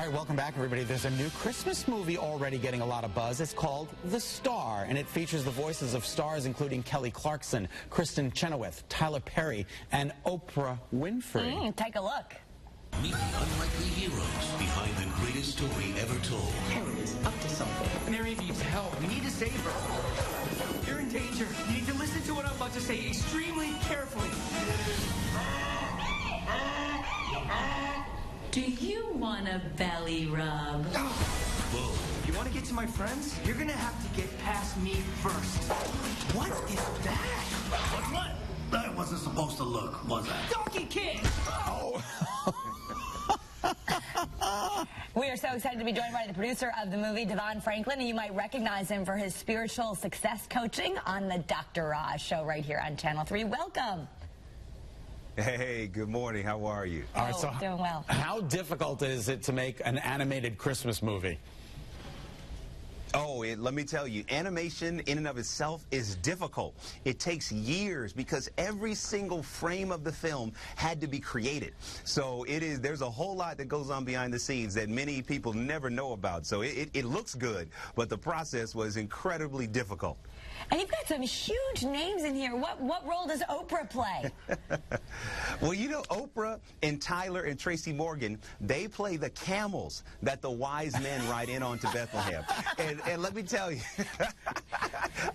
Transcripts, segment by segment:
All right, welcome back, everybody. There's a new Christmas movie already getting a lot of buzz. It's called The Star, and it features the voices of stars including Kelly Clarkson, Kristen Chenoweth, Tyler Perry, and Oprah Winfrey. Take a look. Meet the unlikely heroes behind the greatest story ever told. Kelly is up to something. Mary needs help. We need to save her. You're in danger. You need to listen to what I'm about to say extremely carefully. Do you want a belly rub? If you want to get to my friends, you're going to have to get past me first. What is that? What? That wasn't supposed to look, was it? Donkey King! Oh. We are so excited to be joined by the producer of the movie, DeVon Franklin, and you might recognize him for his spiritual success coaching on the Dr. Raj show right here on Channel 3. Welcome. Hey, good morning. How are you? All right, so doing well. How difficult is it to make an animated Christmas movie? Oh, let me tell you, animation in and of itself is difficult. It takes years because every single frame of the film had to be created. So there's a whole lot that goes on behind the scenes that many people never know about. So it looks good, but the process was incredibly difficult. And you've got some huge names in here. What role does Oprah play? Well, you know, Oprah and Tyler and Tracy Morgan, they play the camels that the wise men ride in onto Bethlehem. And let me tell you,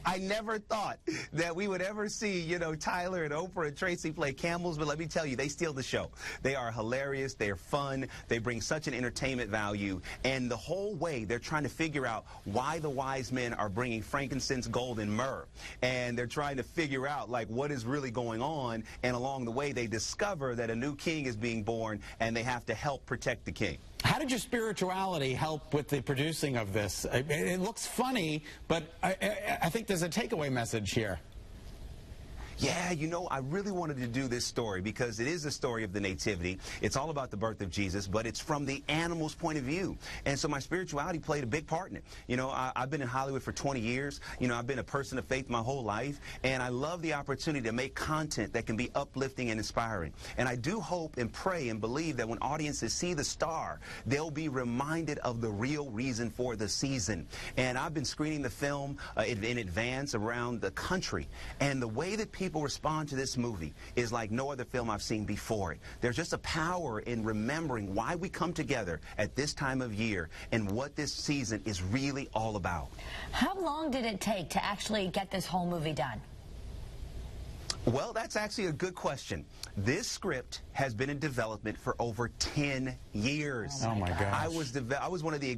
I never thought that we would ever see, you know, Tyler and Oprah and Tracy play camels, but let me tell you, they steal the show. They are hilarious. They're fun. They bring such an entertainment value. And the whole way, they're trying to figure out why the wise men are bringing frankincense, gold, and myrrh. And they're trying to figure out, like, what is really going on. And along the way, they discover that a new king is being born, and they have to help protect the king. How did your spirituality help with the producing of this? It looks funny, but I think there's a takeaway message here. Yeah, you know, I really wanted to do this story because it is a story of the nativity. It's all about the birth of Jesus, but it's from the animal's point of view. And so my spirituality played a big part in it. You know, I've been in Hollywood for 20 years. You know, I've been a person of faith my whole life, and I love the opportunity to make content that can be uplifting and inspiring. And I do hope and pray and believe that when audiences see The Star, they'll be reminded of the real reason for the season. And I've been screening the film in advance around the country, and the way that people respond to this movie is like no other film I've seen before it. There's just a power in remembering why we come together at this time of year and what this season is really all about. How long did it take to actually get this whole movie done? Well, that's actually a good question. This script has been in development for over 10 years. Oh my gosh. I was one of the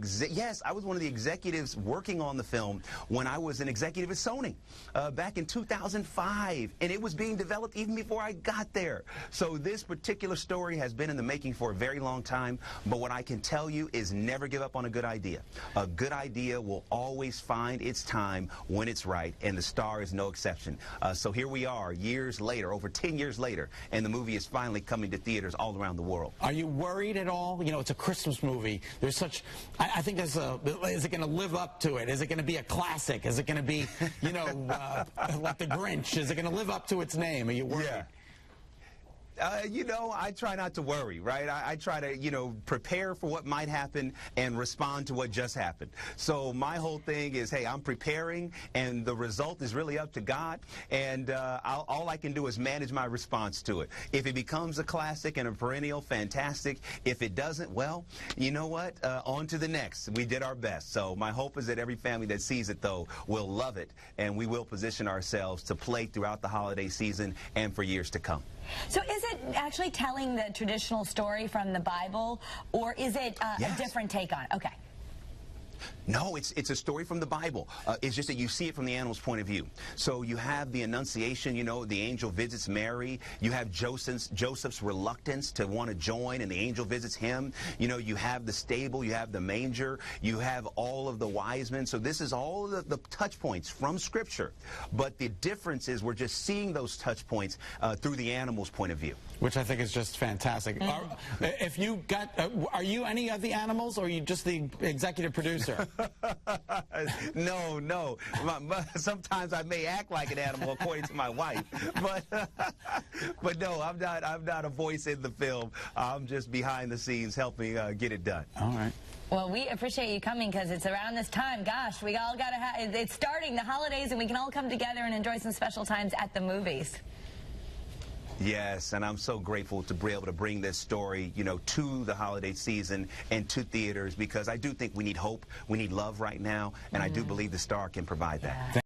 executives working on the film when I was an executive at Sony back in 2005, and it was being developed even before I got there. So this particular story has been in the making for a very long time, but what I can tell you is never give up on a good idea. A good idea will always find its time when it's right, and The Star is no exception. So here we are, years later, over 10 years later, and the movie is finally coming to theaters all around the world. Are you worried at all? You know, it's a Christmas movie. There's such, I think there's is it going to live up to it? Is it going to be a classic? Is it going to be, you know, like The Grinch? Is it going to live up to its name? Are you worried? Yeah. You know, I try not to worry, right? I try to, you know, prepare for what might happen and respond to what just happened. So my whole thing is, hey, I'm preparing, and the result is really up to God, and all I can do is manage my response to it. If it becomes a classic and a perennial, fantastic. If it doesn't, well, you know what? On to the next. We did our best. So my hope is that every family that sees it, though, will love it, and we will position ourselves to play throughout the holiday season and for years to come. So is it actually telling the traditional story from the Bible, or is it Yes. a different take on it? Okay. No, it's a story from the Bible. It's just that you see it from the animal's point of view. So you have the Annunciation, you know, the angel visits Mary. You have Joseph's reluctance to want to join, and the angel visits him. You know, you have the stable, you have the manger, you have all of the wise men. So this is all of the touch points from Scripture. But the difference is we're just seeing those touch points through the animal's point of view. Which I think is just fantastic. If you got, are you any of the animals, or are you just the executive producer? producer. No. Sometimes I may act like an animal, according to my wife, but no, I'm not a voice in the film. I'm just behind the scenes helping get it done. All right. Well, we appreciate you coming because it's around this time. Gosh, we all got to have, it's starting the holidays and we can all come together and enjoy some special times at the movies. Yes, and I'm so grateful to be able to bring this story, to the holiday season and to theaters, because I do think we need hope, we need love right now, and I do believe the star can provide that. Yeah.